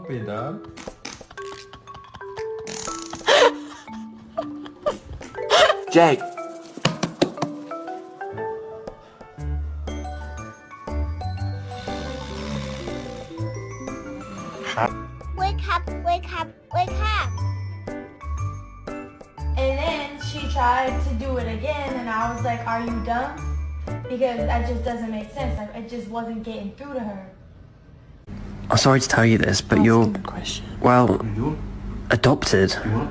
Cuidado. Jake. Wake up, wake up, wake up. And then she tried to do it again, and I was like, are you dumb? Because that just doesn't make sense. Like, it just wasn't getting through to her. I'm sorry to tell you this, but you're, well, adopted. What?